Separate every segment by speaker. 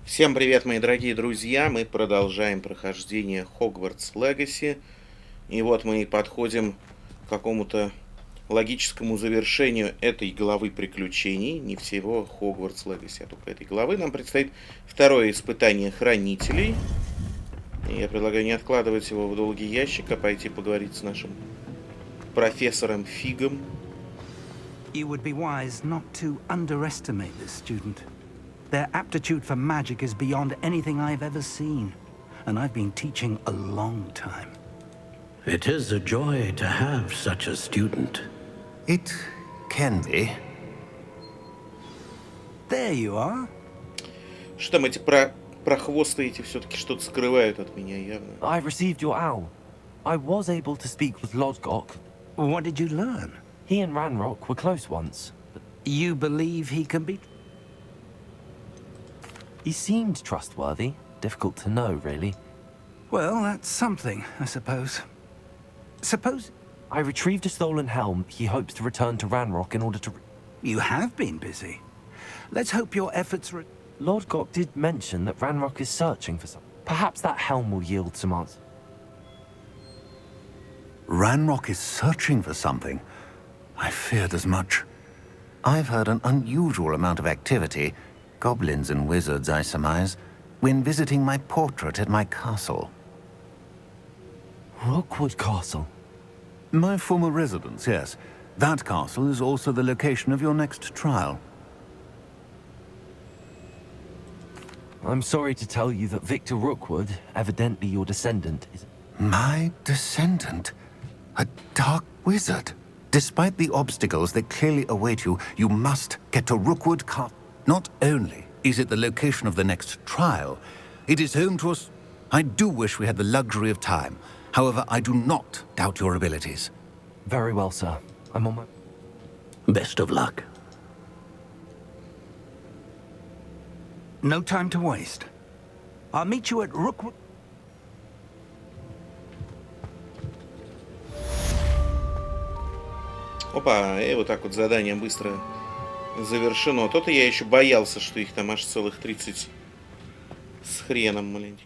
Speaker 1: Всем привет, мои дорогие друзья! Мы продолжаем прохождение Hogwarts Legacy. И вот мы и подходим к какому-то логическому завершению этой главы приключений. Не всего Hogwarts Legacy, а только этой главы. Нам предстоит второе испытание хранителей. И я предлагаю не откладывать его в долгий ящик, а пойти поговорить с нашим профессором Фигом.
Speaker 2: You would be wise not to underestimate this student. Their aptitude for magic is beyond anything I've ever seen, and I've been teaching a long time.
Speaker 3: It is a joy to have such a student.
Speaker 4: It can be.
Speaker 2: There you are.
Speaker 1: Что там эти прохвосты эти все-таки что-то скрывают от меня явно.
Speaker 5: I received your owl. I was able to speak with Lodgok.
Speaker 2: What did you learn?
Speaker 5: He and Ranrock were close once.
Speaker 2: You believe he can be...
Speaker 5: He seemed trustworthy. Difficult to know, really.
Speaker 2: Well, that's something, I suppose. Suppose...
Speaker 5: I retrieved a stolen helm. He hopes to return to Ranrock in order to...
Speaker 2: You have been busy. Let's hope your efforts...
Speaker 5: Lodgok did mention that Ranrock is searching for something. Perhaps that helm will yield some answers.
Speaker 4: Ranrock is searching for something. I feared as much. I've heard an unusual amount of activity, goblins and wizards, I surmise, when visiting my portrait at my castle.
Speaker 5: Rookwood Castle?
Speaker 4: My former residence, yes. That castle is also the location of your next trial.
Speaker 5: I'm sorry to tell you that Victor Rookwood, evidently your descendant, is...
Speaker 4: My descendant? A dark wizard? Despite the obstacles that clearly await you, you must get to Rookwood Castle. Not only is it the location of the next trial, it is home to us. I do wish we had the luxury of time. However, I do not doubt your abilities.
Speaker 5: Very well, sir. I'm on my...
Speaker 3: Best of luck.
Speaker 2: No time to waste. I'll meet you at Rookwood...
Speaker 1: Опа, и вот так вот задание быстро завершено. То-то я еще боялся, что их там аж целых 30 с хреном маленьких.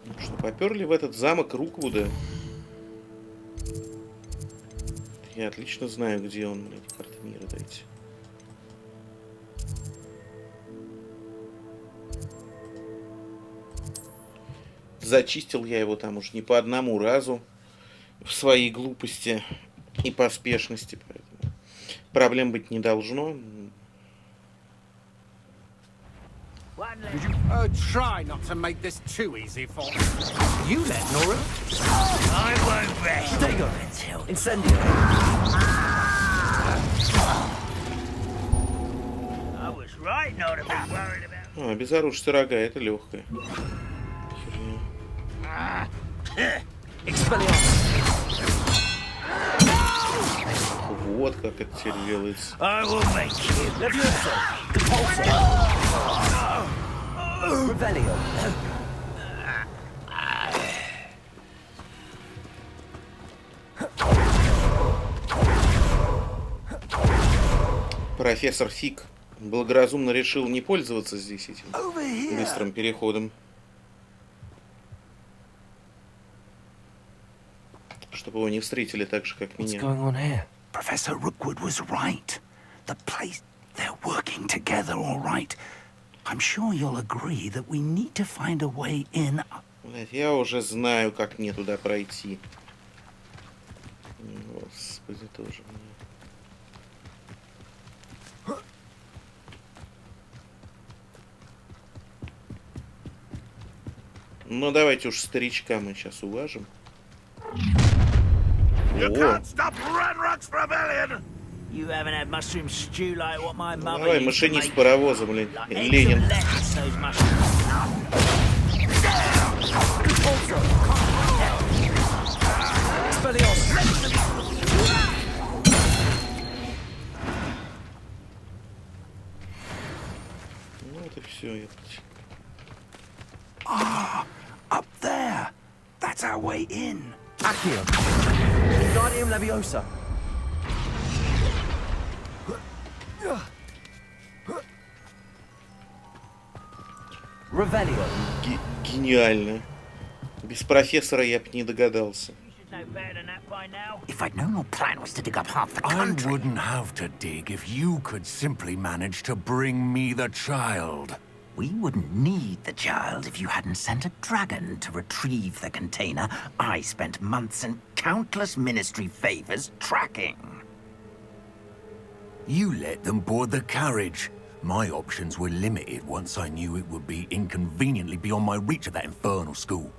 Speaker 1: Ну что, поперли в этот замок Руквуда. Я отлично знаю, где он, блядь, карты мира, дайте. Зачистил я его там уж не по одному разу в своей глупости и поспешности, поэтому проблем быть не должно.
Speaker 6: Try not to make this too easy for you, then, Nora.
Speaker 7: I won't rest.
Speaker 5: Stay on until incendio.
Speaker 7: I was right not to be worried about.
Speaker 1: Обезоружить рога, это легкое. Вот как это теперь делается.
Speaker 7: I will make you.
Speaker 5: Leviosa. Compulsor. Revelio.
Speaker 1: Профессор Фиг благоразумно решил не пользоваться здесь этим быстрым переходом. Чтобы его не встретили так же, как меня.
Speaker 5: What's going on here?
Speaker 2: Professor Rookwood was right. The place... They're working together, all right. I'm sure you'll agree that we need to find a way in.
Speaker 1: Блядь, я уже знаю, как мне туда пройти. Господи, тоже мне. Ну, давайте уж старичка мы сейчас уважим.
Speaker 7: You
Speaker 1: О,
Speaker 7: can't stop Ranrock's rebellion. You haven't had mushroom stew like what my mother
Speaker 1: давай,
Speaker 7: used to
Speaker 1: машинист
Speaker 7: make.
Speaker 1: паровоза, блин,
Speaker 7: Like eggs
Speaker 1: Ленин.
Speaker 7: and lettuce, those mushrooms.
Speaker 1: Ну, это все.
Speaker 2: Up there. That's our way in.
Speaker 5: Accio. Guardium Leviosa. Revelio.
Speaker 1: Гениально. Без профессора я бы не догадался.
Speaker 7: No better than that by now.
Speaker 8: If I'd known your plan was to dig up half the
Speaker 4: I
Speaker 8: country.
Speaker 4: wouldn't have to dig if you could simply manage to bring me the child.
Speaker 8: We wouldn't need the child if you hadn't sent a dragon to retrieve the container I spent months and countless ministry favors tracking.
Speaker 4: You let them board the carriage. My options were limited once I knew it would be inconveniently beyond my reach at that infernal school.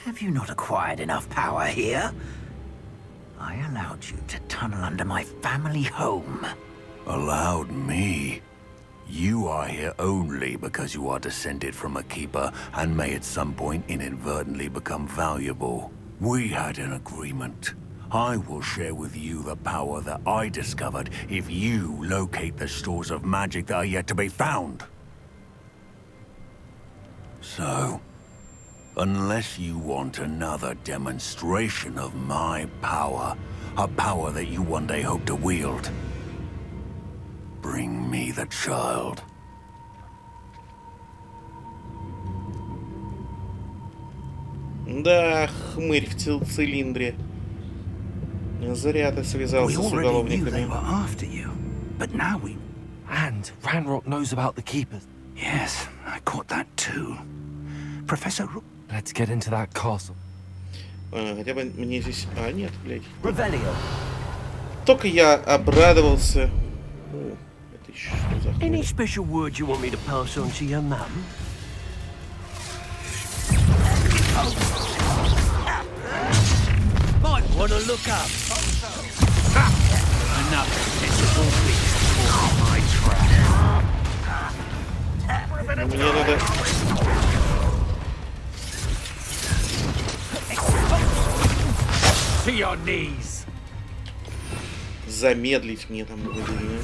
Speaker 8: Have you not acquired enough power here? I allowed you to tunnel under my family home.
Speaker 4: Allowed me? You are here only because you are descended from a keeper and may at some point inadvertently become valuable. We had an agreement. I will share with you the power that I discovered if you locate the stores of magic that are yet to be found. So, unless you want another demonstration of my power, a power that you one day hope to wield, bring me the child.
Speaker 1: Да, хмырь в цилиндре. Зря ты связался с уголовниками.
Speaker 2: But now we...
Speaker 5: And Ranrock knows about the keepers.
Speaker 2: Yes, I caught that too. Professor...
Speaker 5: Let's get into that castle.
Speaker 1: Хотя бы мне здесь... А, нет, блядь.
Speaker 5: Revelio.
Speaker 1: Только я обрадовался. О, это еще что за
Speaker 9: Any
Speaker 1: хуйня?
Speaker 9: special word you want me to pass on to your mum? Might want to look up. Another sensible beast for my trap.
Speaker 1: Мне надо...
Speaker 6: To your knees.
Speaker 1: Замедлить мне там выделено.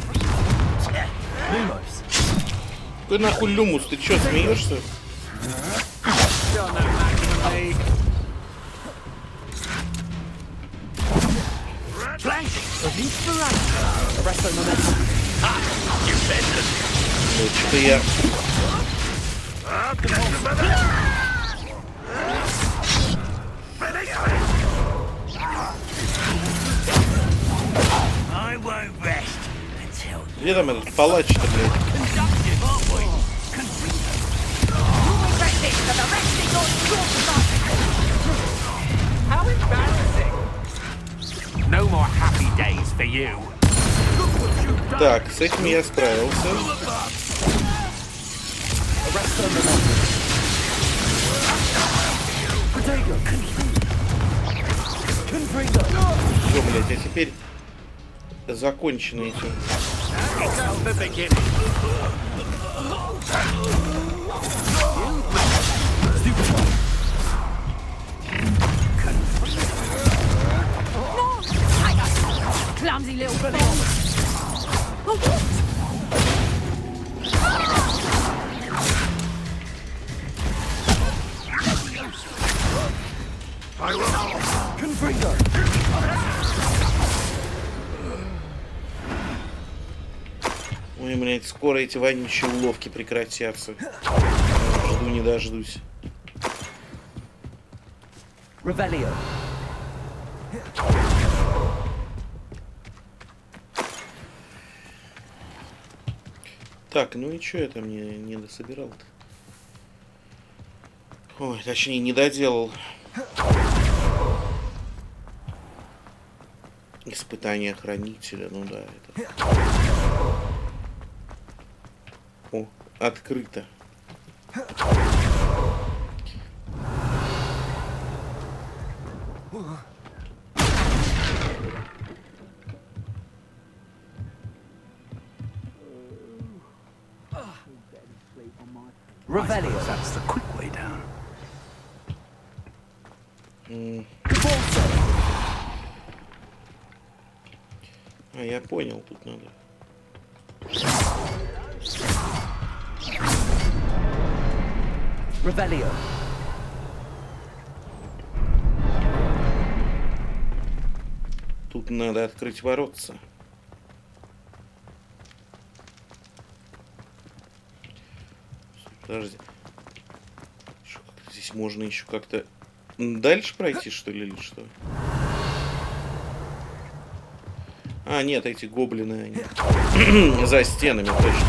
Speaker 5: Lumos.
Speaker 1: Ты нахуй Люмус, ты чё, смеешься?
Speaker 6: You're no match for me.
Speaker 9: Flash of inspiration.
Speaker 5: Arresto momentum.
Speaker 9: You said that.
Speaker 1: Ну, что-то я...
Speaker 7: I won't rest until
Speaker 1: Где там этот палач-то, блядь?
Speaker 7: conductive, aren't we?
Speaker 6: How embarrassing. No more happy days for you.
Speaker 1: Так, с этим я справился.
Speaker 5: Arresto momentum. Protego. Confringo.
Speaker 1: Все, блядь, а теперь закончено этим.
Speaker 6: It's just the beginning.
Speaker 10: Clumsy little thing.
Speaker 5: Confringo.
Speaker 1: Ой, блядь, скоро эти вонючие уловки прекратятся. Жду не дождусь.
Speaker 5: Revelio.
Speaker 1: Так, ну и чё я там не дособирал-то? Ой, точнее, не доделал. Испытание хранителя, ну да, это... О, открыто.
Speaker 5: Revelio.
Speaker 2: That's the quick way down.
Speaker 1: А, я понял, тут надо.
Speaker 5: Revelio.
Speaker 1: Тут надо открыть воротца. Подожди. здесь можно еще как-то дальше пройти, что ли, или что? А, нет, эти гоблины, они за стенами, точно.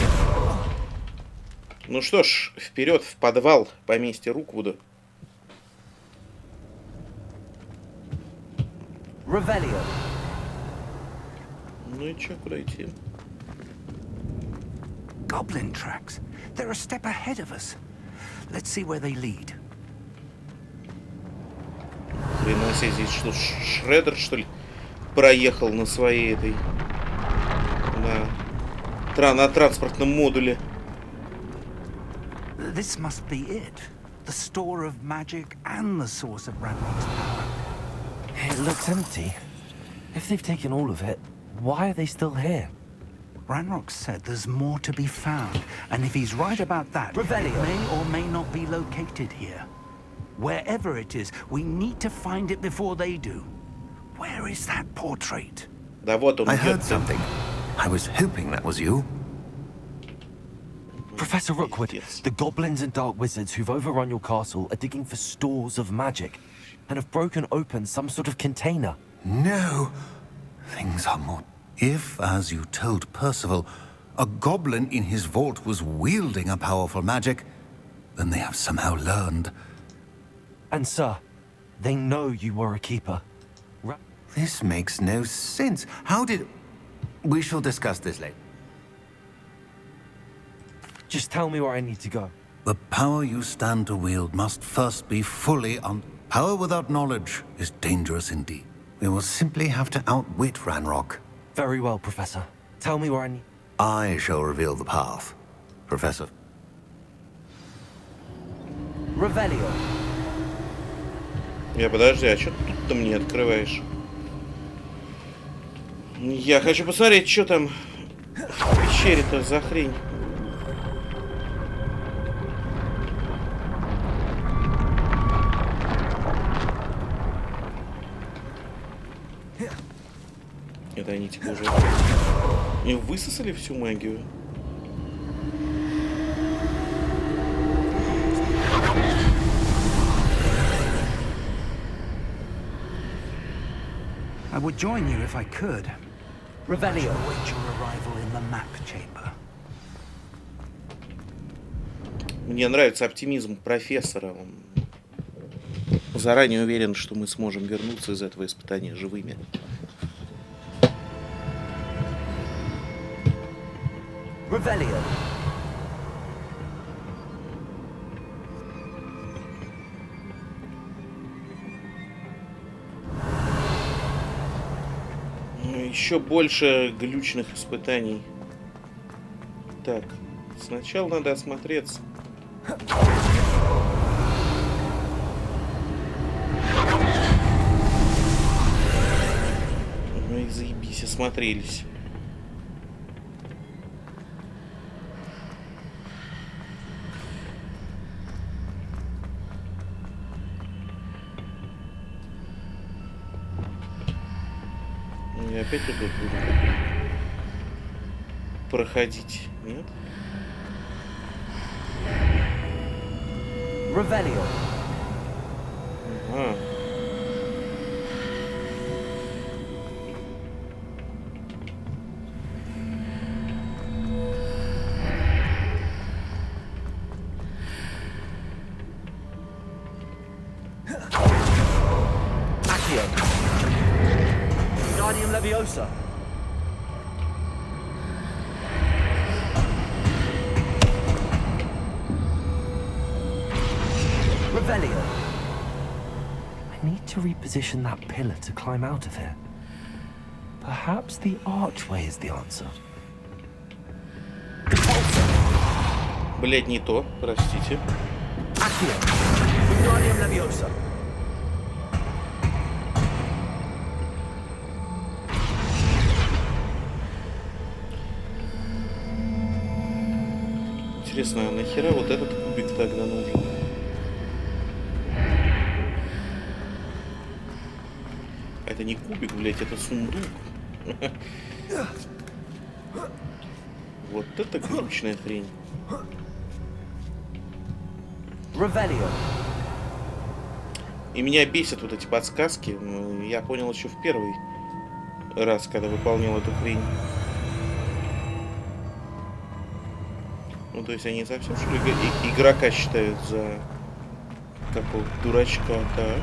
Speaker 1: Ну что ж, вперед в подвал поместья Руквуда. Ну и чё, куда идти?
Speaker 2: Goblin tracks. They're a step ahead of us. Let's see where they lead.
Speaker 1: Хрена себе, здесь что, Шреддер, что ли, проехал на своей этой... на транспортном модуле.
Speaker 2: This must be it. The store of magic and the source of Ranrock's power.
Speaker 5: It looks empty. If they've taken all of it, why are they still here?
Speaker 2: Ranrock said there's more to be found, and if he's right about that, it may or may not be located here. Wherever it is, we need to find it before they do. Where is that portrait?
Speaker 1: Да вот он.
Speaker 4: I heard something. I was hoping that was you.
Speaker 5: Professor Rookwood, the goblins and dark wizards who've overrun your castle are digging for stores of magic and have broken open some sort of container.
Speaker 4: No. Things are more... If, as you told Percival, a goblin in his vault was wielding a powerful magic, then they have somehow learned.
Speaker 5: And sir, they know you were a keeper.
Speaker 4: This makes no sense. How did... We shall discuss this later.
Speaker 5: Just tell me where I need to go.
Speaker 4: The power you stand to wield must first be fully on... Power without knowledge is dangerous indeed. We will simply have to outwit Ranrock.
Speaker 5: Very well, Professor. Tell me where I need...
Speaker 4: I shall reveal the path, Professor.
Speaker 5: Revelio.
Speaker 1: Подожди, а что тут-то мне открываешь? Я хочу посмотреть, что там в пещере-то за хрень. Это они типа уже и высосали всю магию.
Speaker 2: I would join you if I could.
Speaker 5: Revelio.
Speaker 2: Await your arrival in the map chamber.
Speaker 1: Мне нравится оптимизм профессора. Он заранее уверен, что мы сможем вернуться из этого испытания живыми.
Speaker 5: Revelio.
Speaker 1: Еще больше глючных испытаний. Так, сначала надо осмотреться. Ну и заебись, осмотрелись. И опять тут буду проходить, нет?
Speaker 5: Revelio.
Speaker 1: Ага.
Speaker 5: Leviosa. Revelio. I need to reposition that pillar to climb out of here. Perhaps the archway is the answer.
Speaker 1: Блять, не то, простите.
Speaker 5: Accio. Wingardium Leviosa.
Speaker 1: Интересно, а нахера вот этот кубик тогда нужен? Это не кубик, блять, это сундук. Вот это глючная хрень.
Speaker 5: Revelio.
Speaker 1: И меня бесят вот эти подсказки. Я понял еще в первый раз, когда выполнял эту хрень. Ну, то есть они совсем, что ли, игрока считают за какого-то дурачка, да?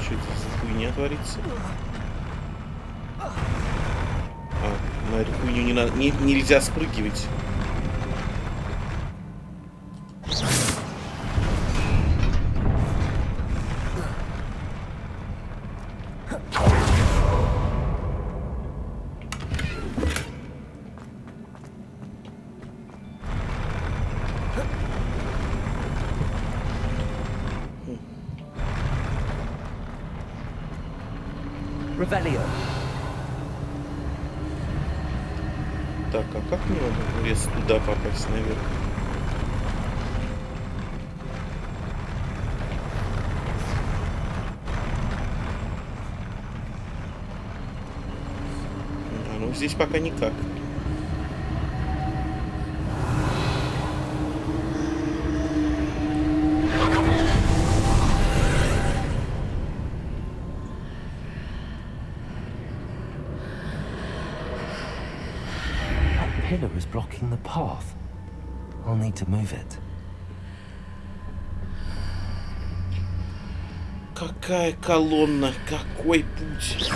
Speaker 1: Что это за хуйня творится? На эту хуйню не надо, нельзя спрыгивать. Так, а как мне в лес туда попасть наверх? А, ну здесь пока никак.
Speaker 5: Pillar is blocking the path. I'll need to move it.
Speaker 1: Какая колонна, какой путь?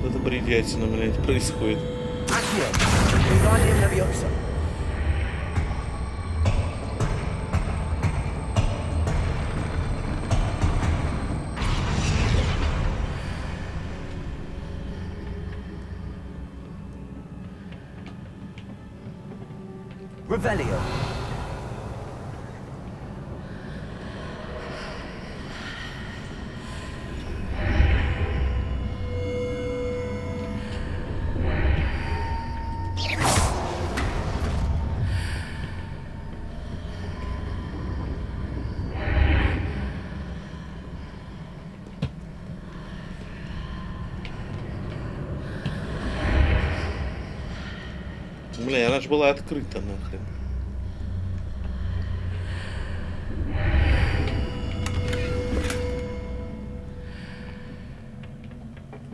Speaker 1: Это бредятина, блядь, происходит.
Speaker 5: Revelio.
Speaker 1: Бля, она же была открыта нахрен.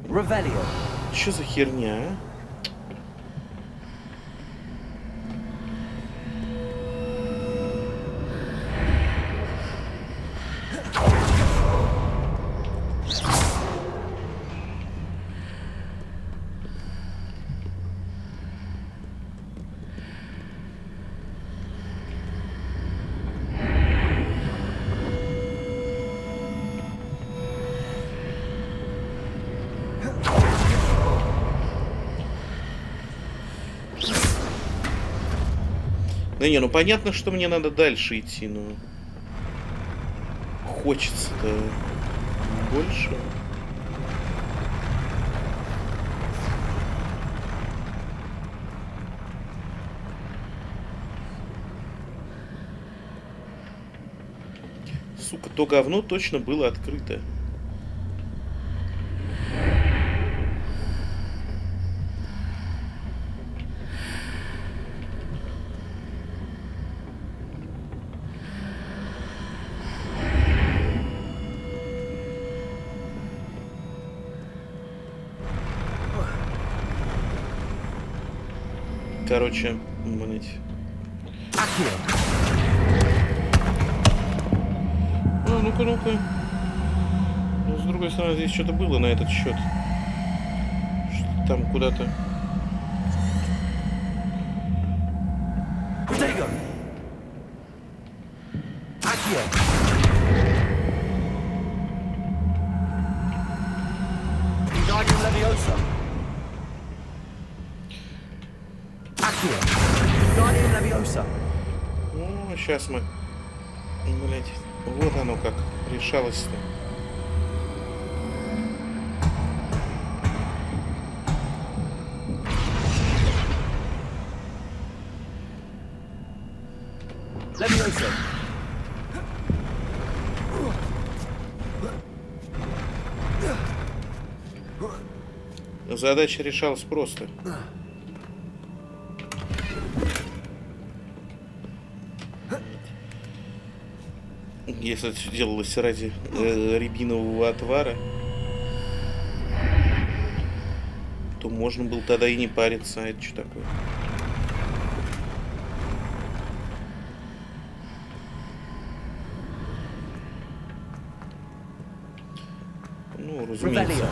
Speaker 5: Revelio.
Speaker 1: Что за херня, а? Да не, ну понятно, что мне надо дальше идти, но хочется-то больше. Сука, то говно точно было открыто. Короче, блять. Ну-ка, ну-ка. Ну, с другой стороны, здесь что-то было на этот счет. Что-то там куда-то. Ну, сейчас мы, блять, вот оно как решалось-то. Задача решалась просто. Если это все делалось ради рябинового отвара, то можно было тогда и не париться. А это что такое? Ну, разумеется.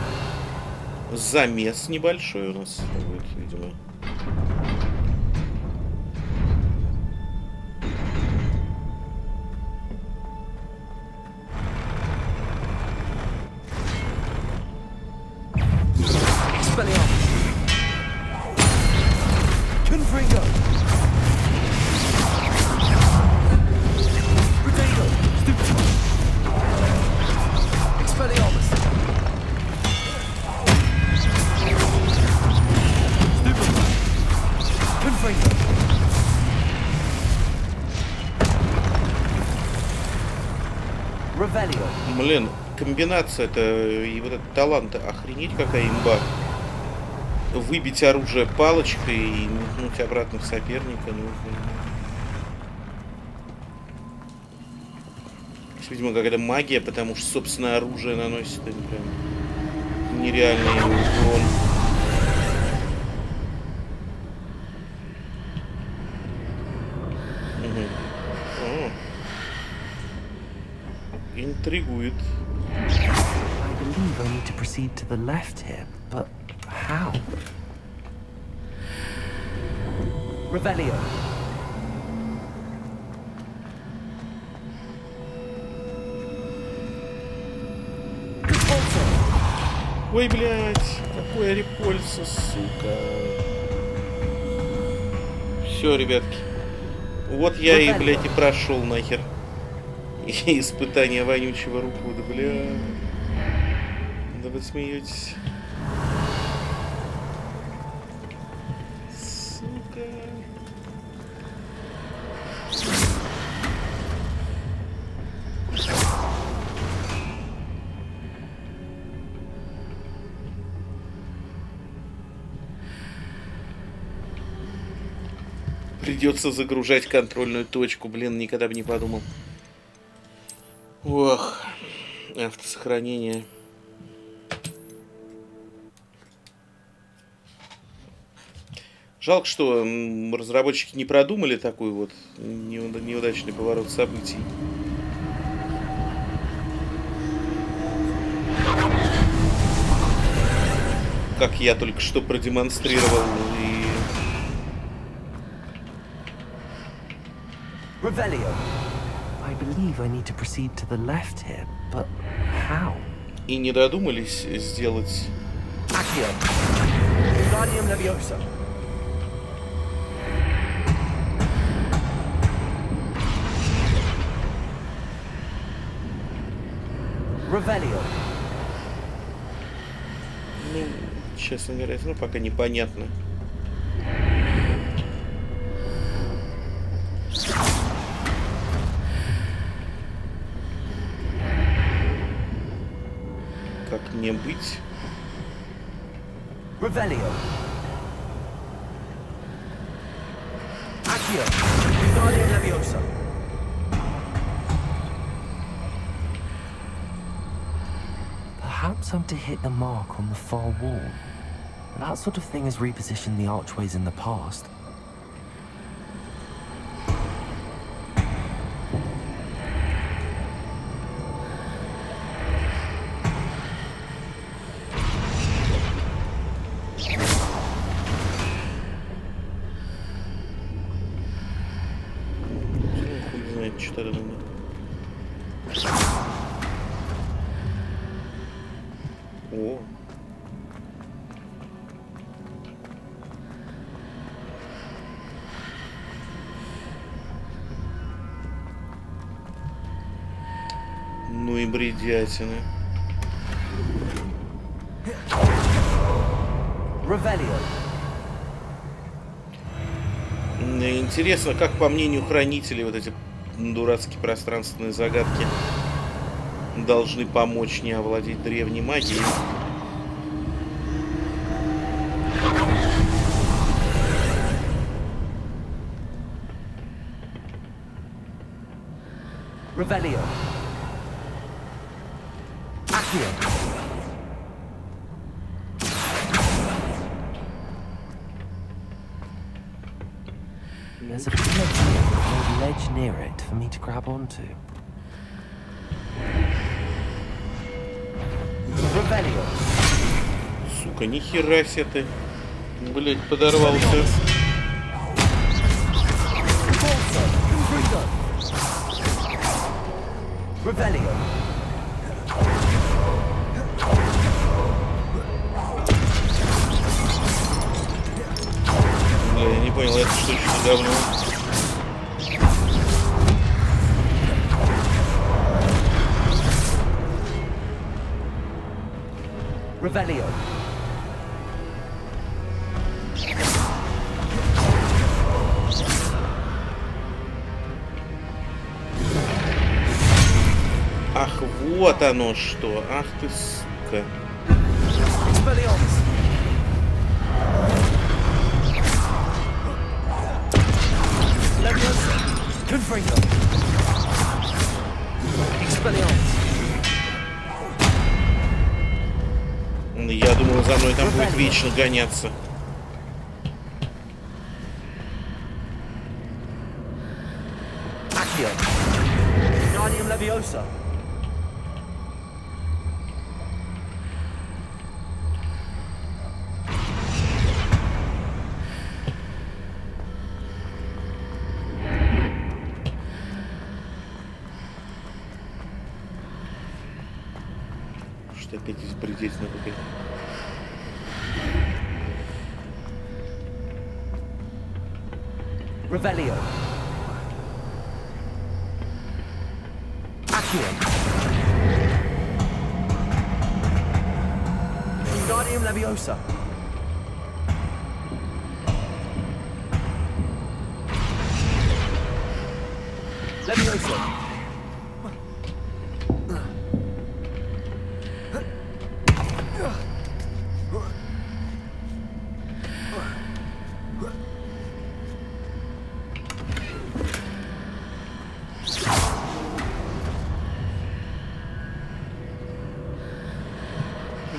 Speaker 1: Замес небольшой у нас будет, видимо. Блин, комбинация-то и вот этот талант, охренеть какая имба. Выбить оружие палочкой и метнуть обратно в соперника. Ну, видимо, какая-то магия, потому что собственное оружие наносит им прям нереальный урон. Интригует.
Speaker 5: I believe I need to proceed to the left here, but how? Revelio.
Speaker 1: Ой, блядь, какое репольсо, сука. Все, ребятки. Вот я и, блядь, и прошел нахер. И испытание вонючего рукуда, бля. Да вы смеетесь. Сука. Придется загружать контрольную точку, блин, никогда бы не подумал. Ох, автосохранение. Жалко, что разработчики не продумали такой вот неудачный поворот событий. Как я только что продемонстрировал и...
Speaker 5: Revelio. I believe I need to proceed to the left here, but how?
Speaker 1: И не додумались сделать...
Speaker 5: Accio. Guardium Leviosa. Revelio.
Speaker 1: Ну, честно говоря, ну пока непонятно. Как мне быть?
Speaker 5: Revelio. Accio. Guardium Leviosa. Perhaps I'm to hit the mark on the far wall. That sort of thing has repositioned the archways in the past.
Speaker 1: Хуй знает, что это надо. О. Ну и бредятина. Интересно, как по мнению хранителей вот эти дурацкие пространственные загадки должны помочь мне овладеть древней магией.
Speaker 5: Revelio. Accio. There's a ledge near it for me to grab onto. Revelio.
Speaker 1: Сука, нихера себе ты, блять, подорвался.
Speaker 5: Revelio.
Speaker 1: Бля, я не понял, это что еще за говно?
Speaker 5: Revelio.
Speaker 1: Ах, вот оно что. Ах ты, сука.
Speaker 5: Expelliarmus. Leviosa. Confringo. Expelliarmus.
Speaker 1: Я думал, за мной там будет вечно гоняться.
Speaker 5: Accio. Guardium Leviosa.
Speaker 1: Что опять здесь бредеть надо опять.
Speaker 5: Revelio. Accio. Guardium Leviosa. Leviosa.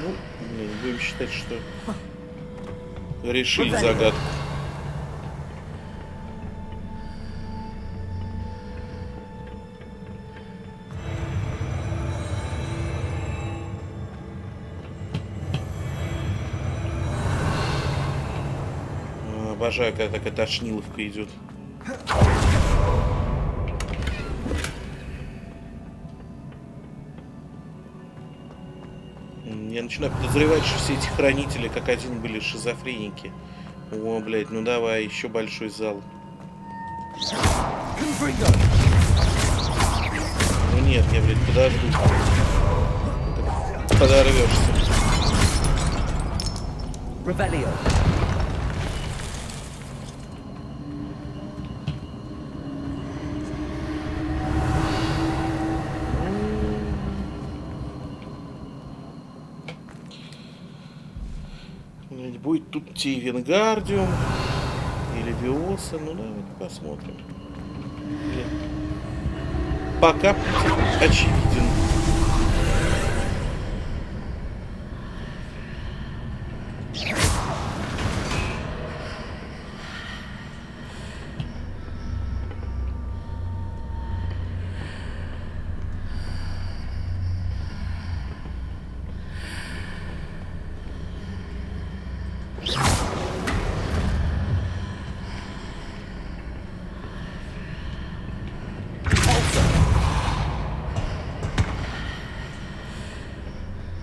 Speaker 1: Ну, будем считать, что решили загадку. Обожаю, когда такая тошниловка идет. Я начинаю подозревать, что все эти хранители как один были шизофреники. О, блядь, ну давай, еще большой зал. Ну нет, я, блядь, подожду. Подорвешься.
Speaker 5: Revelio.
Speaker 1: Будет тут Венгардиум или Виоса, ну давайте посмотрим. Пока очевиден.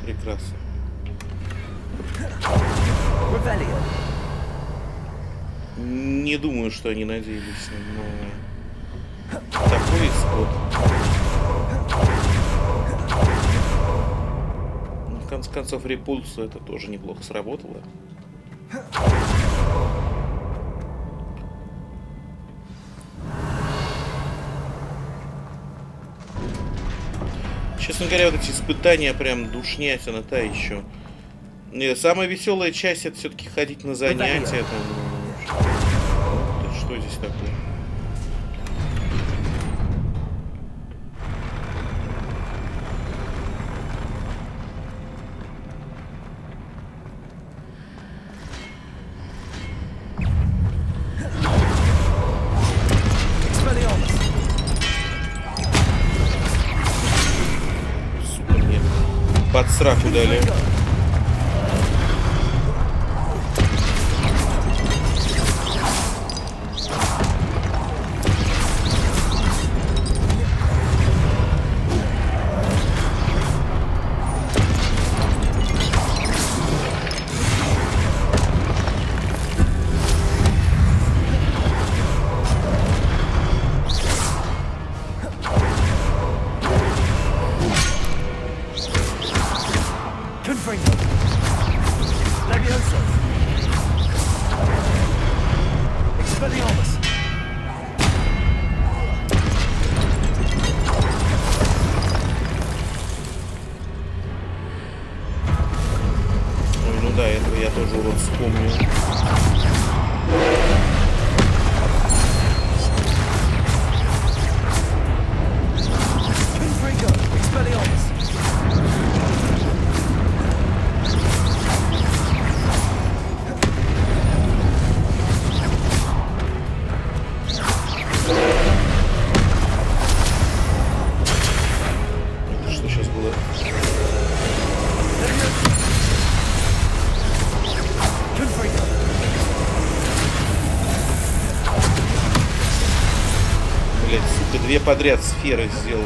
Speaker 1: Прекрасно. Не думаю, что они надеялись на такой исход. Но в конце концов, репульсу это тоже неплохо сработало. Честно говоря, вот эти испытания прям душнятина та еще. Самая веселая часть — это все-таки ходить на занятия. Там, что здесь такое? под сраку дали. Две подряд сферы сделал.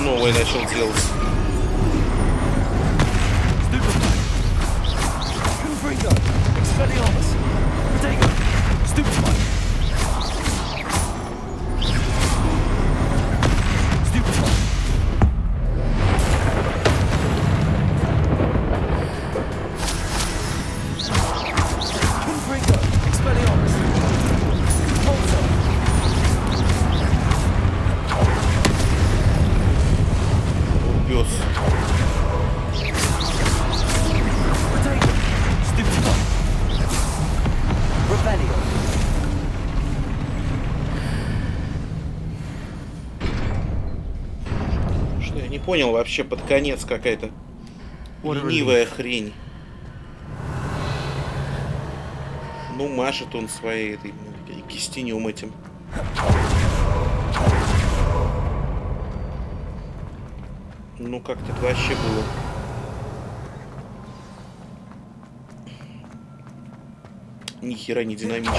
Speaker 1: Новое начал делать. Понял, вообще под конец какая-то ленивая хрень. Ну, машет он своей этой кистенем этим. Ну, как-то это вообще было. Ни хера не динамично.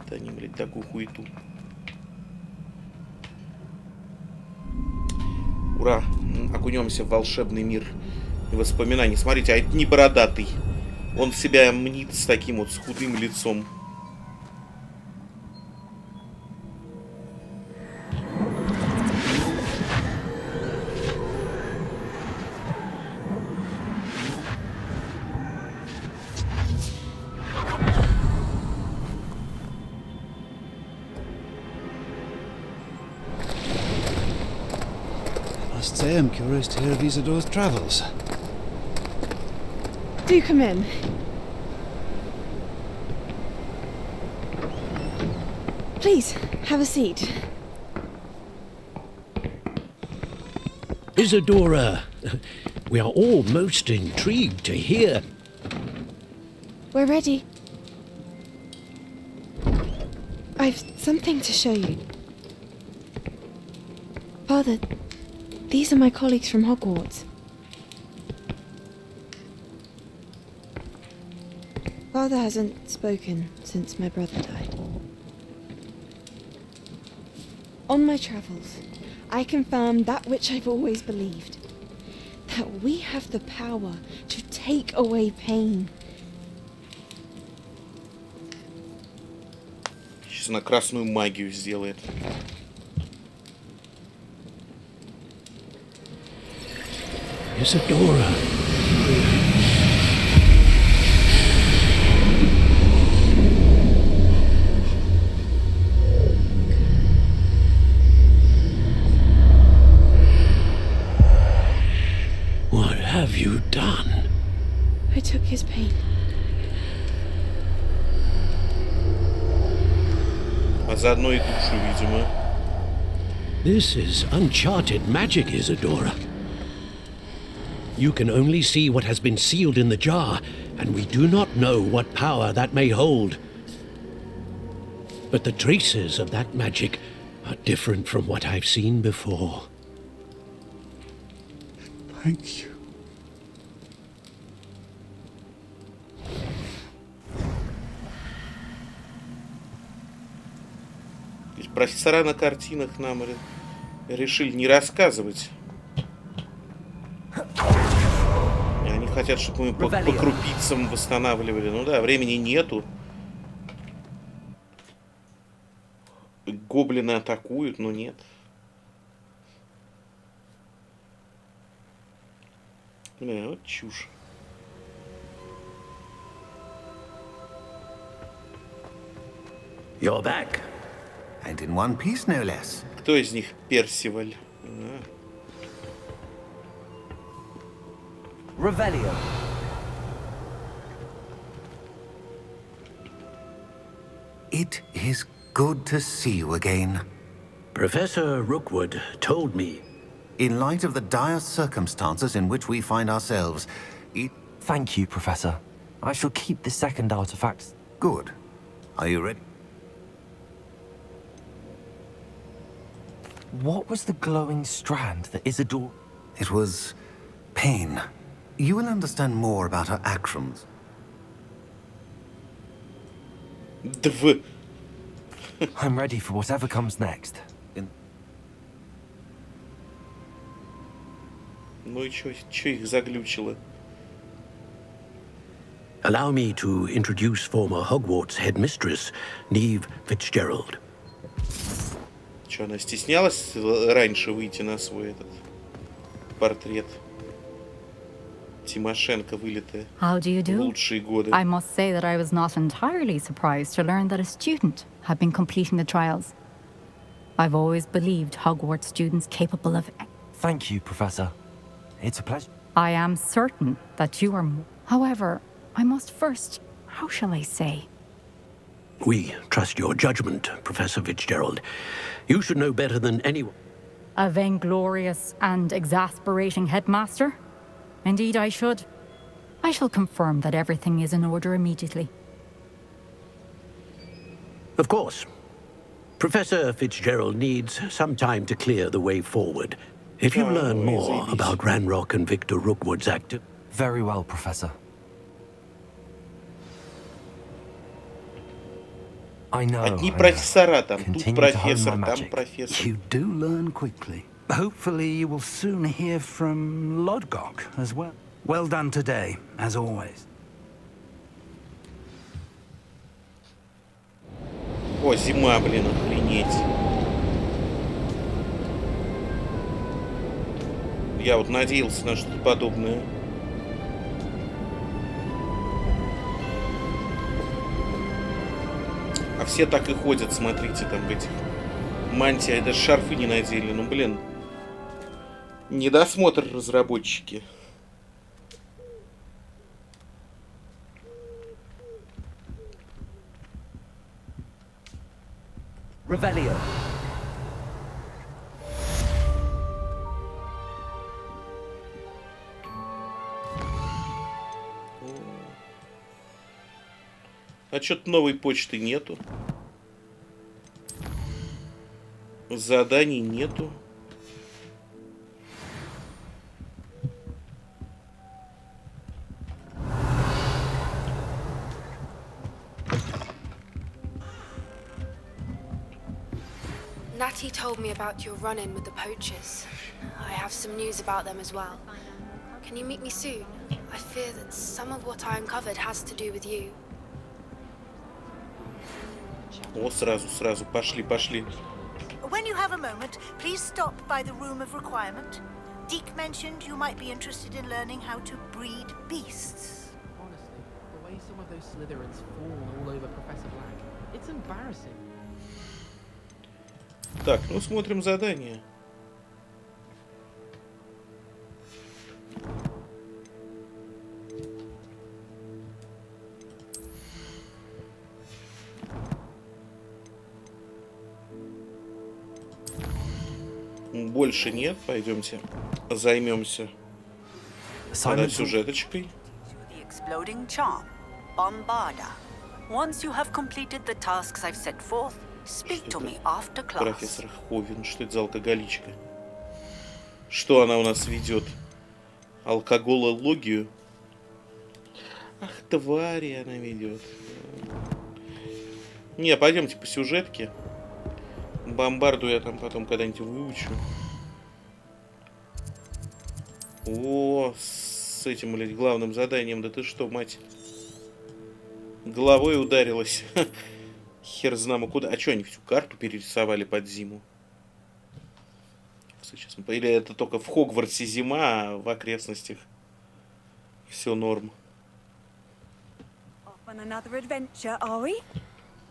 Speaker 1: Они, блядь, такую хуету. Ура! Окунемся в волшебный мир воспоминаний. Смотрите, а это не бородатый. Он себя мнит с таким вот, с худым лицом.
Speaker 11: I'm curious to hear of Isadore's travels.
Speaker 10: Do come in. Please, have a seat.
Speaker 3: Isadora, we are all most intrigued to hear.
Speaker 10: We're ready. I've something to show you. Father, these are my colleagues from Hogwarts. Father hasn't spoken since my brother died. On my travels, I confirmed that which I've always believed. That we have the power to take away pain.
Speaker 1: Сейчас она красную магию сделает.
Speaker 3: Isadora.
Speaker 10: I took his pain.
Speaker 1: А заодно и душу, видимо.
Speaker 3: This is uncharted magic, Isadora. You can only see what has been sealed in the jar, and we do not know what power that may hold. But the traces of that magic are different from what I've seen before.
Speaker 11: Thank you.
Speaker 1: Ведь профессора на картинах нам решили не рассказывать. И они хотят, чтобы мы по крупицам восстанавливали. Ну да, времени нету. Гоблины атакуют, но нет. Бля, вот чушь.
Speaker 3: You're back.
Speaker 4: And in one piece, no less.
Speaker 1: Кто из них Персиваль?
Speaker 5: Revelio.
Speaker 4: It is good to see you again.
Speaker 3: Professor Rookwood told me.
Speaker 4: In light of the dire circumstances in which we find ourselves, it...
Speaker 5: Thank you, Professor. I shall keep the second artifact.
Speaker 4: Good. Are you ready?
Speaker 5: What was the glowing strand that Isadora...
Speaker 4: It was pain. You will understand more about her actions.
Speaker 1: Дв.
Speaker 5: I'm ready for whatever comes next.
Speaker 1: Ну и чё их заглючило?
Speaker 3: Allow me to introduce former Hogwarts headmistress, Neve Fitzgerald.
Speaker 1: Чё, она стеснялась раньше выйти на свой этот портрет? Тимошенко вылитая.
Speaker 12: How do you
Speaker 1: в
Speaker 12: do?
Speaker 1: лучшие годы.
Speaker 12: I must say that I was not entirely surprised to learn that a student had been completing the trials. I've always believed Hogwarts students capable of...
Speaker 5: Thank you, Professor. It's a pleasure.
Speaker 12: I am certain that you are... However, I must first... How shall I say?
Speaker 3: We trust your judgment, Professor Fitzgerald. You should know better than anyone.
Speaker 12: A vainglorious and exasperating headmaster? Indeed, I should. I shall confirm that everything is in order immediately.
Speaker 3: Of course. Professor Fitzgerald needs some time to clear the way forward. If you learn more about Ranrock and Victor Rookwood's active...
Speaker 5: Very well, Professor. I know.
Speaker 1: Одни профессора там, тут профессор, там профессор.
Speaker 2: You do learn quickly. Hopefully you will soon hear from Lodgok as well. Well done today, as always.
Speaker 1: О, зима, блин, охренеть. Я вот надеялся на что-то подобное. А все так и ходят, смотрите, там в этих мантиях, даже шарфы не надели. Ну, блин, недосмотр, разработчики.
Speaker 5: Revelio.
Speaker 1: А что-то новой почты нету. Заданий нету.
Speaker 13: Natty told me about your run-in with the poachers. I have some news about them as well. Can you meet me soon? I fear that some of what I uncovered has to do with you.
Speaker 1: О, сразу, пошли.
Speaker 14: When you have a moment, please stop by the Room of Requirement. Deke mentioned you might be interested in learning how to breed beasts.
Speaker 15: Honestly, the way some of those Slytherins fall all over Professor Black, it's embarrassing.
Speaker 1: Так, ну смотрим задание. больше нет. Пойдемте займемся сюжеточкой.
Speaker 16: The exploding charm, Bombarda. Once you have completed the tasks I've set forth, speak to me after class.
Speaker 1: Профессор Ховин, что это за алкоголичка? Что она у нас ведет? Алкоголологию? Ах, твари она ведет. Не, пойдемте по сюжетке. Бомбарду я там потом когда-нибудь выучу. О, с этим, блядь, главным заданием. Да ты что, мать? Головой ударилась. Хер знамо куда. А что, они всю карту перерисовали под зиму? Сейчас. Или это только в Хогвартсе зима, а в окрестностях все норм.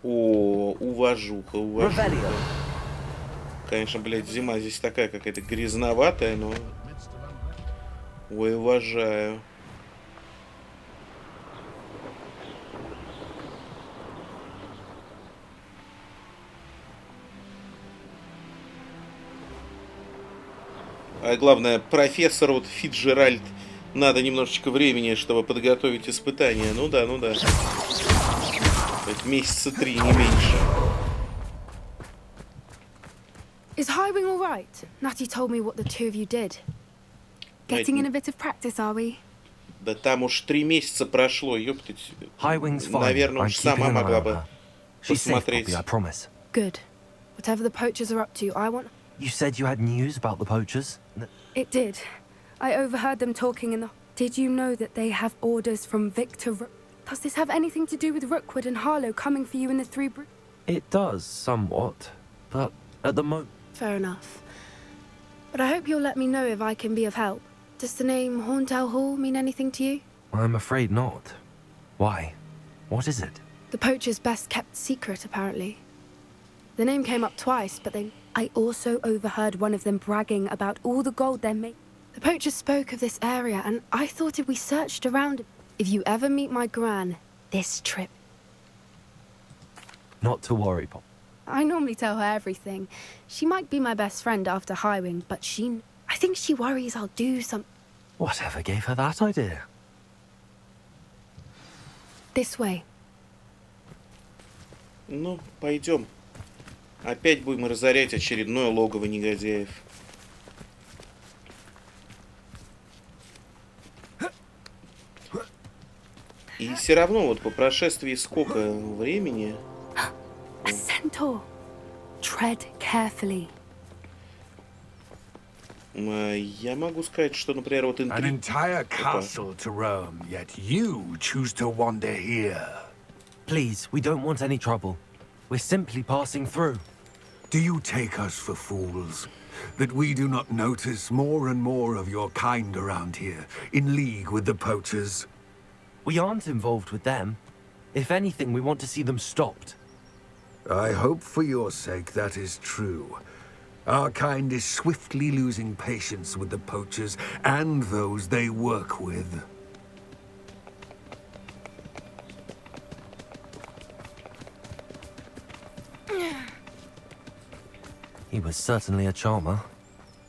Speaker 1: О, уважуха, уважуха. Конечно, блядь, зима здесь такая какая-то грязноватая, но... Ой, уважаю. А главное, профессору вот Фитджеральд надо немножечко времени, чтобы подготовить испытание. Ну да, ну да. Месяца 3, не меньше.
Speaker 13: Is Highwing all right? Natty told me what the two of you did. Getting in a bit of practice, are we?
Speaker 1: Да там уж 3 месяца прошло, ёптать. Наверное, уж сама могла бы посмотреть.
Speaker 13: Good. Whatever the poachers are up to, I want...
Speaker 5: You said you had news about the poachers?
Speaker 13: It did. I overheard them talking in the... Did you know that they have orders from Victor Does this have anything to do with Rookwood and Harlow coming for you in the Three
Speaker 5: It does, somewhat. But at the moment...
Speaker 13: Fair enough. But I hope you'll let me know if I can be of help. Does the name Horndale Hall mean anything to you?
Speaker 5: I'm afraid not. Why? What is it?
Speaker 13: The poacher's best kept secret, apparently. The name came up twice, but then I also overheard one of them bragging about all the gold they're making. The poachers spoke of this area, and I thought if we searched around... If you ever meet my gran, this trip...
Speaker 5: Not to worry, Pop.
Speaker 13: I normally tell her everything. She might be my best friend after Highwing, but I think she worries I'll do something.
Speaker 5: Whatever gave her that idea?
Speaker 13: This way.
Speaker 1: Ну, пойдем. Опять будем разорять очередное логово негодяев. И все равно вот по прошествии сколько времени...
Speaker 13: A centaur. Tread carefully.
Speaker 1: Я могу сказать, что, например, вот
Speaker 17: An entire castle to roam, yet you choose to wander here.
Speaker 5: Please, we don't want any trouble. We're simply passing through.
Speaker 17: Do you take us for fools? That we do not notice more and more of your kind around here, in league with the poachers?
Speaker 5: We aren't involved with them. If anything, we want to see them stopped.
Speaker 17: I hope for your sake that is true. Our kind is swiftly losing patience with the poachers and those they work with.
Speaker 5: He was certainly a charmer.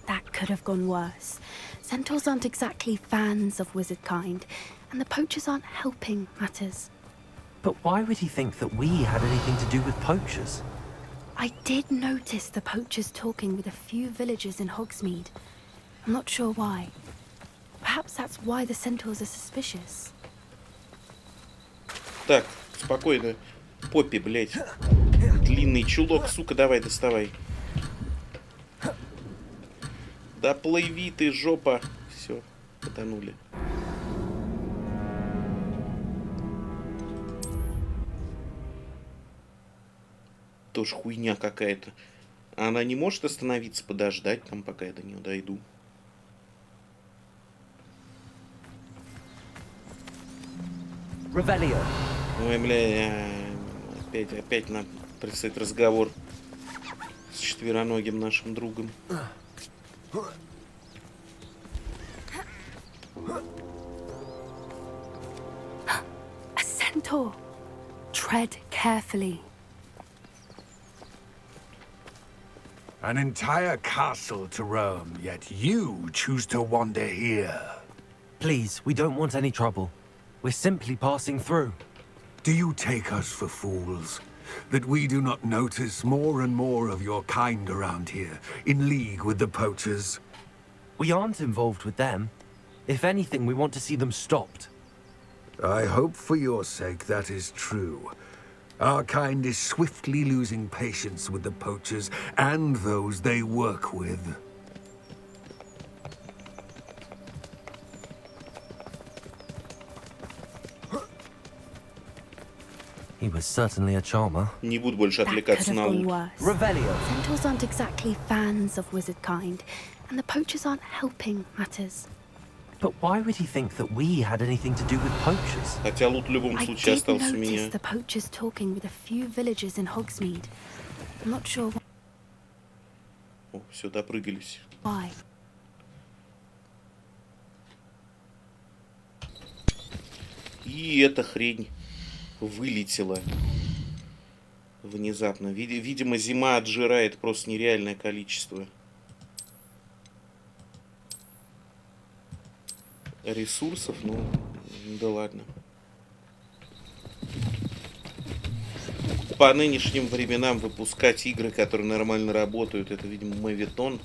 Speaker 13: That could have gone worse. Centaurs aren't exactly fans of wizard kind, and the poachers aren't helping matters.
Speaker 5: But why would he think that we had anything to do with poachers?
Speaker 13: I did notice the poachers talking with a few villagers in Hogsmeade. I'm not sure why. Perhaps that's why the centaurs are suspicious.
Speaker 1: Так, спокойно. Поппи, блядь. Длинный чулок, сука, давай, доставай. Да плыви ты, жопа. Все, потонули. Тоже хуйня какая-то. Она не может остановиться, подождать там, пока я до нее дойду.
Speaker 5: Revelio.
Speaker 1: Ой, бля, опять нам предстоит разговор с четвероногим нашим другом.
Speaker 13: A centaur. Tread carefully.
Speaker 17: An entire castle to roam, yet you choose to wander here.
Speaker 5: Please, we don't want any trouble. We're simply passing through.
Speaker 17: Do you take us for fools? That we do not notice more and more of your kind around here, in league with the poachers?
Speaker 5: We aren't involved with them. If anything, we want to see them stopped.
Speaker 17: I hope for your sake that is true. Our kind is swiftly losing patience with the poachers and those they work with.
Speaker 5: He was certainly a charmer.
Speaker 1: Не буду больше отвлекаться на лут.
Speaker 13: Centaurs aren't exactly fans of wizard kind, and the poachers aren't helping matters.
Speaker 5: But why would he think that we had anything to do with poachers?
Speaker 1: Хотя лут в любом случае остался у меня.
Speaker 13: I did notice the poachers talking with a few villagers in Hogsmeade. I'm not sure
Speaker 1: О, все, допрыгались.
Speaker 13: why.
Speaker 1: И эта хрень вылетела внезапно. Видимо, зима отжирает просто нереальное количество ресурсов. Ну, да ладно. По нынешним временам выпускать игры, которые нормально работают, это, видимо, моветон.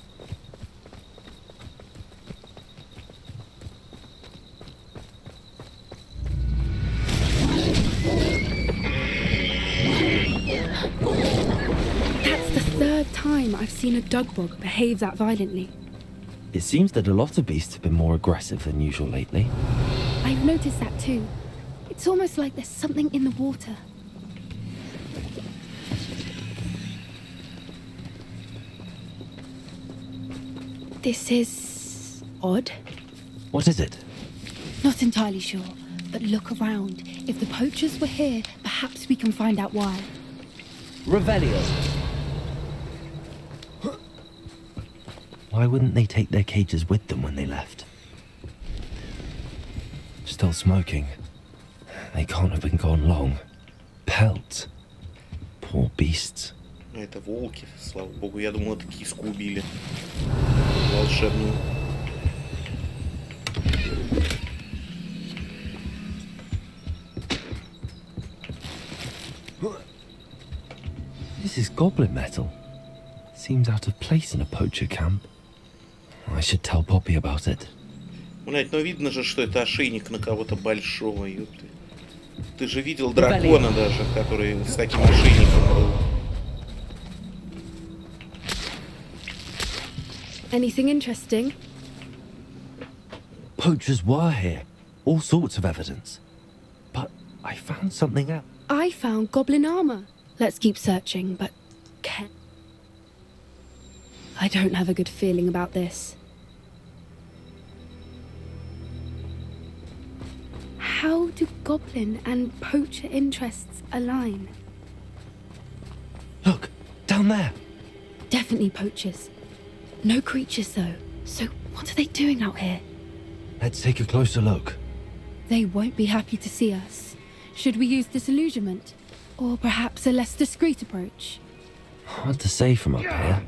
Speaker 13: That's the third time I've seen a dugbog behave that violently.
Speaker 5: It seems that a lot of beasts have been more aggressive than usual lately.
Speaker 13: I've noticed that too. It's almost like there's something in the water. This is odd.
Speaker 5: What is it?
Speaker 13: Not entirely sure, but look around. If the poachers were here, perhaps we can find out why.
Speaker 5: Revelio. Why wouldn't they take their cages with them when they left? Still smoking. They can't have been gone long. Pelts. Poor beasts.
Speaker 1: Это волки, слава богу. Я думал, это киску убили. Волшебную.
Speaker 5: This is goblin metal. Seems out of place in a poacher camp. I should tell Poppy about it.
Speaker 1: Блять, ну видно же, что это ошейник на кого-то большого, ёпты. Ты же видел дракона даже, который с таким ошейником был.
Speaker 13: Anything interesting?
Speaker 5: Poachers were here. All sorts of evidence. But I found something else.
Speaker 13: I found goblin armor. Let's keep searching, but I don't have a good feeling about this. How do goblin and poacher interests align?
Speaker 5: Look, down there.
Speaker 13: Definitely poachers. No creatures though. So what are they doing out here?
Speaker 5: Let's take a closer look.
Speaker 13: They won't be happy to see us. Should we use disillusionment? Or perhaps a less discreet approach?
Speaker 5: Hard to say from up here.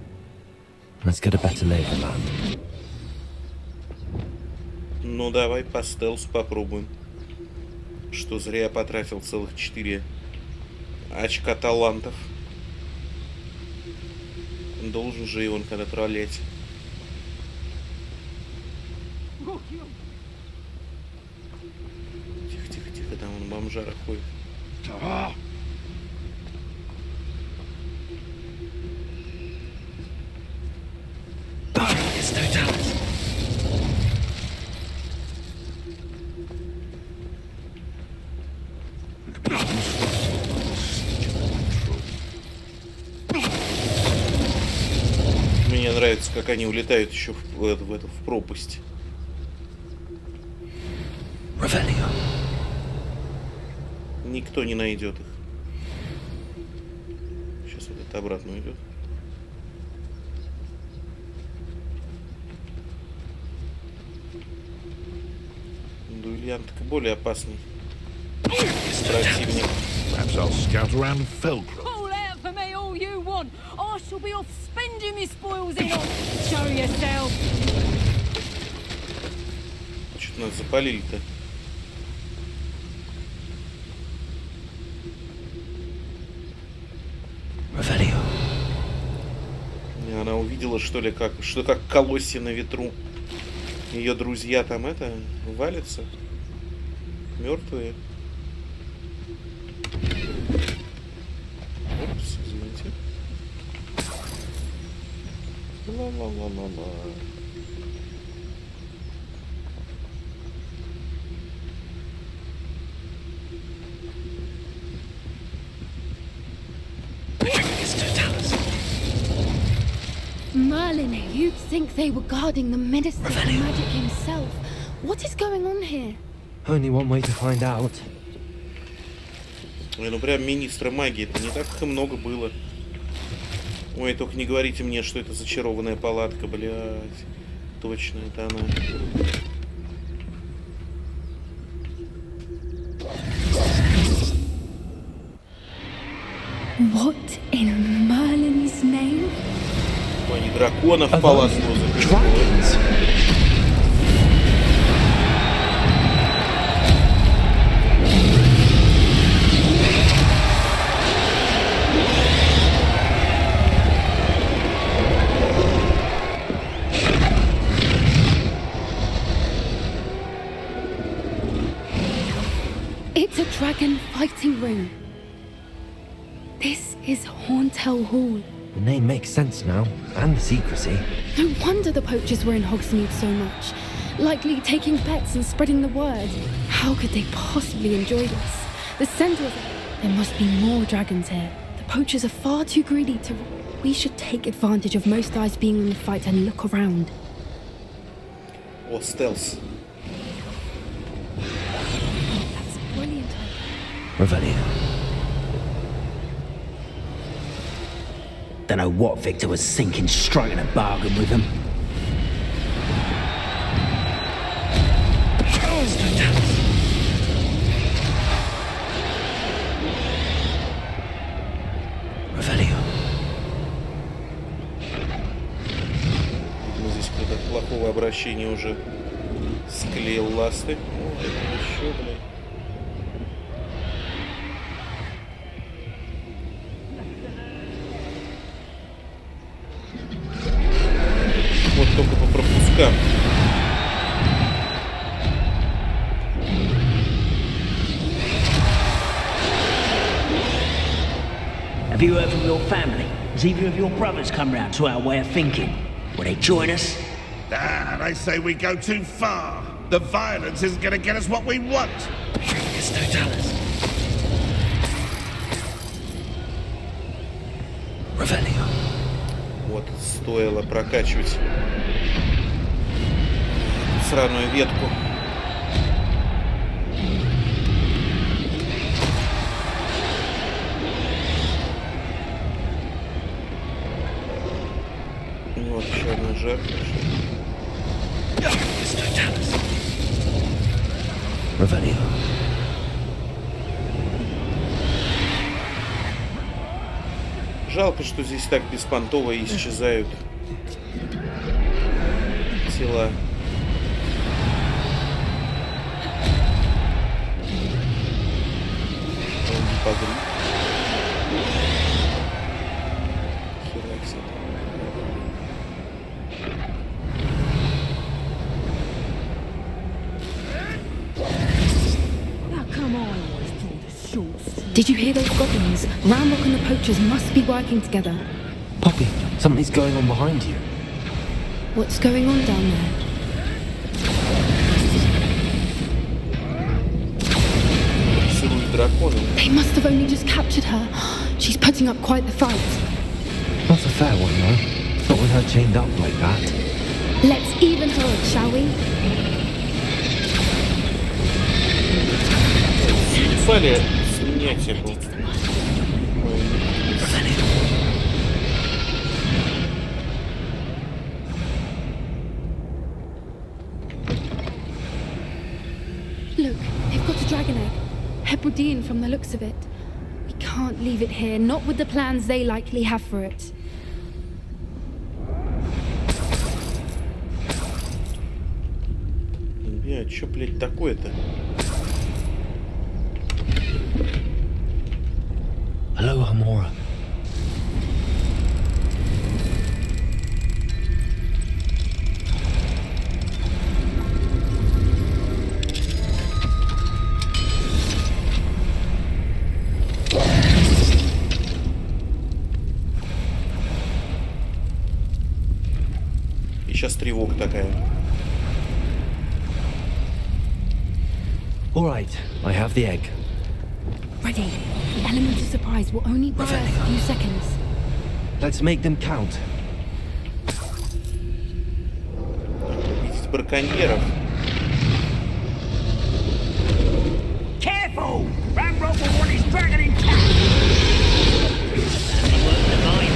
Speaker 5: Let's get a better lay of the land.
Speaker 1: Ну давай по стелсу попробуем. Что зря я потратил целых 4 очка талантов. Должен же и он когда троллять. Тихо, тихо, тихо, там он бомжара ходит. Мне нравится, как они улетают еще в пропасть.
Speaker 5: Revelio.
Speaker 1: Никто не найдет их. Сейчас вот это обратно уйдет. Дуэлянт более опасный противник.
Speaker 18: Perhaps I'll scout around Felgrove.
Speaker 19: Call out for me all you want.
Speaker 18: I shall be off spending my spoils in on. Show yourself.
Speaker 1: Что-то нас запалили-то. И она увидела, что ли, что как колосья на ветру. Ее друзья там валятся. Мертвые. Опс, извините. Ла-ла-ла-ла-ла.
Speaker 13: Merlin, you'd think they were guarding the Minister of Magic himself. What is going on here?
Speaker 5: Only one way to find out.
Speaker 1: Ой, ну прям министра магии, это не так их и много было. Ой, только не говорите мне, что это зачарованная палатка, блядь. Точно, это она.
Speaker 13: What in Merlin's name?
Speaker 1: Они драконов в палатку запихнули.
Speaker 13: It's a dragon fighting room. This is Hauntel Hall.
Speaker 5: The name makes sense now, and the secrecy.
Speaker 13: No wonder the poachers were in Hogsmeade so much. Likely taking bets and spreading the word. How could they possibly enjoy this? The centre of it. There must be more dragons here. The poachers are far too greedy to... We should take advantage of most eyes being in the fight and look around.
Speaker 1: Or stealth.
Speaker 13: That's brilliant.
Speaker 8: Revelio. Don't know what Victor was thinking, striking a bargain with him. Revelio.
Speaker 1: Видимо, здесь кто-то от плохого обращения уже склеил ласты. О, это еще, блядь. Вот только по пропускам.
Speaker 7: Have you heard from your family? Has either of your brothers come round to our way of thinking? Will they join us?
Speaker 9: Ah, they say we go too far. The violence isn't going to get us what we want.
Speaker 7: Yes, Totalis.
Speaker 8: Revelio.
Speaker 1: Вот, стоило прокачивать сраную ветку. Вот еще одна жертва.
Speaker 8: Revelio.
Speaker 1: Жалко, что здесь так беспонтово исчезают тела. Он не погреб. Херакс.
Speaker 13: Did you hear those goblins? Ramrock and the poachers must be working together.
Speaker 5: Poppy, something's going on behind you.
Speaker 13: What's going on down there? They must have only just captured her. She's putting up quite the fight.
Speaker 5: Not a fair one, though. Not with her chained up like that.
Speaker 13: Let's even her up, shall we?
Speaker 1: Фали снять эту.
Speaker 13: Look, they've got a dragon egg. Hebridean from the looks of it. We can't leave it here, not with the plans they likely have for it.
Speaker 1: А чё, блядь, такое-то?
Speaker 5: Hello, Hamora.
Speaker 1: И сейчас тревога такая.
Speaker 5: All right, I have the egg.
Speaker 18: Ready. The element of surprise will only buy us a few seconds.
Speaker 5: Let's make them count.
Speaker 1: Видеть браконьеров.
Speaker 7: Careful! Ramrock will want his dragon intact! Family work the mine.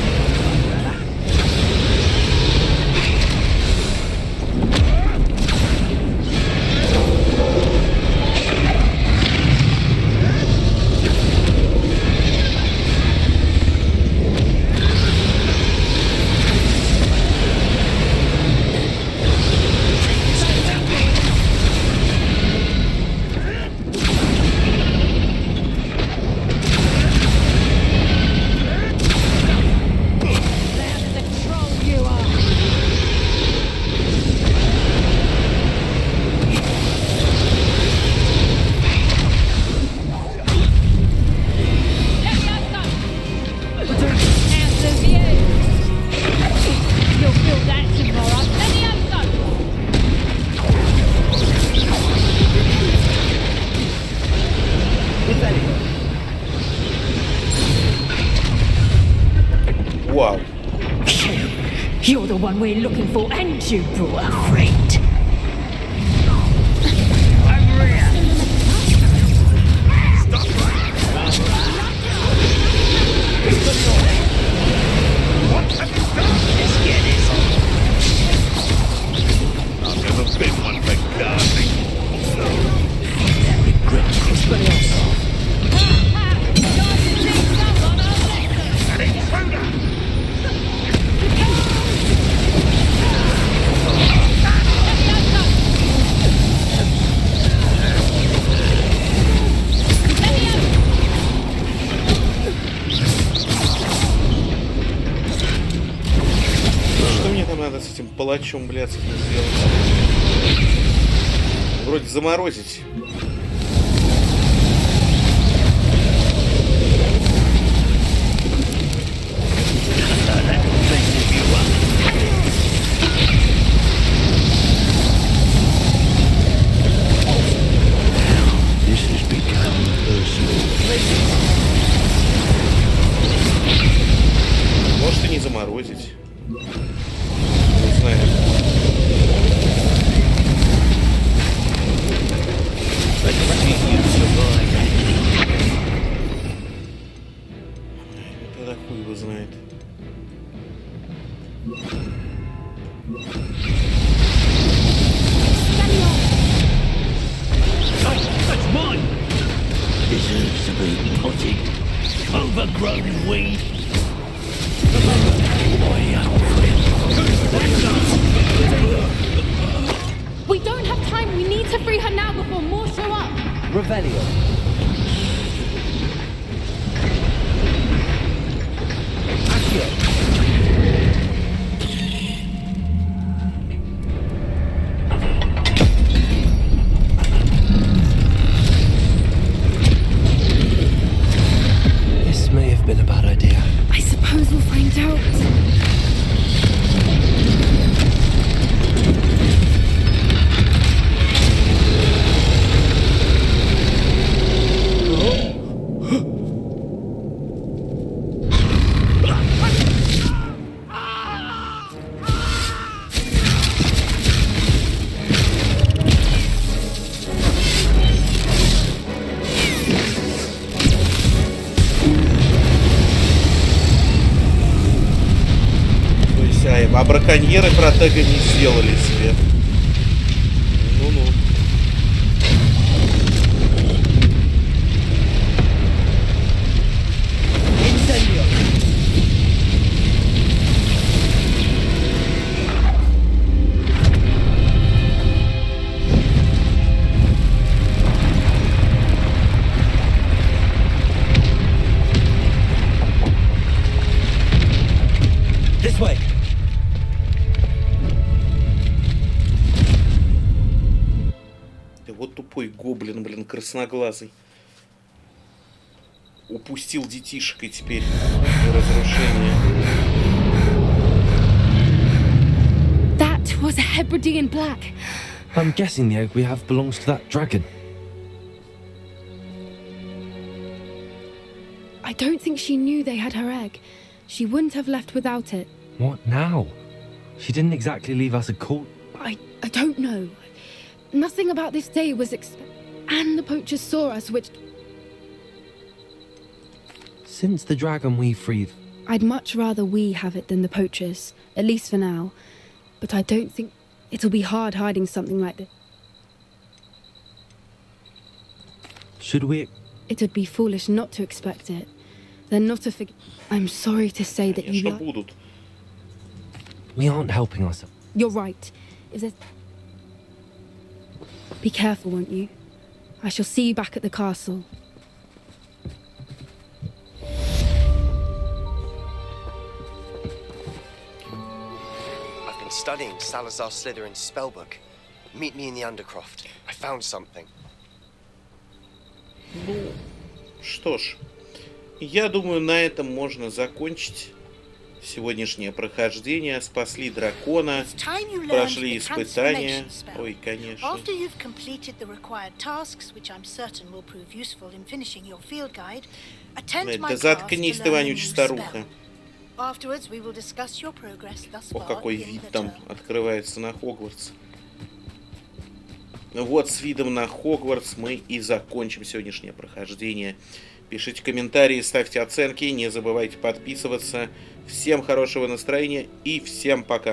Speaker 1: Вау.
Speaker 18: You're the one we're looking for, and you brought a friend.
Speaker 7: Over here!
Speaker 9: What have you done?
Speaker 7: Let's get this on.
Speaker 9: I've never been one for gardening. An intruder!
Speaker 1: Что мне там надо с этим палачом блядским сделать? Вроде заморозить.
Speaker 3: This has become personal.
Speaker 1: Может и не заморозить. Не знаю. Тогда хуй его знает.
Speaker 7: That's mine! Deserves to be potted. Overgrown weed.
Speaker 18: We don't have time. We need to free her now before more show up.
Speaker 5: Revelio. This may have been a bad idea.
Speaker 18: I suppose we'll find out.
Speaker 1: А браконьеры протега не сделали себе. Ну-ну. красноглазый. Упустил детишек и теперь разрушение.
Speaker 10: That was a Hebridean black.
Speaker 5: I'm guessing the egg we have belongs to that dragon.
Speaker 10: I don't think she knew they had her egg. She wouldn't have left without it.
Speaker 5: What now? She didn't exactly leave us a call.
Speaker 10: I don't know. Nothing about this day was and the poachers saw us, which...
Speaker 5: Since the dragon we freed...
Speaker 10: I'd much rather we have it than the poachers, at least for now. But I don't think it'll be hard hiding something like this.
Speaker 5: Should we...
Speaker 10: It would be foolish not to expect it. They're not a fig... I'm sorry to say that you...
Speaker 1: будут.
Speaker 5: We aren't helping ourselves.
Speaker 10: You're right. If there's... Be careful, won't you? I shall see you back at the castle.
Speaker 19: I've been studying Salazar Slytherin's spellbook. Meet me in the Undercroft. I found something.
Speaker 1: Ну, что ж, я думаю, на этом можно закончить сегодняшнее прохождение. Спасли дракона, прошли испытания. Ой, конечно.
Speaker 14: After you've completed the required tasks, which I'm certain will prove useful in finishing your field guide, attend my
Speaker 1: Да заткнись ты, вонючая старуха.
Speaker 14: Afterwards, we will discuss your progress thus
Speaker 1: О,
Speaker 14: far
Speaker 1: какой
Speaker 14: in
Speaker 1: вид
Speaker 14: the
Speaker 1: там
Speaker 14: term.
Speaker 1: открывается на Хогвартс. Вот с видом на Хогвартс мы и закончим сегодняшнее прохождение. Пишите комментарии, ставьте оценки, не забывайте подписываться. Всем хорошего настроения и всем пока.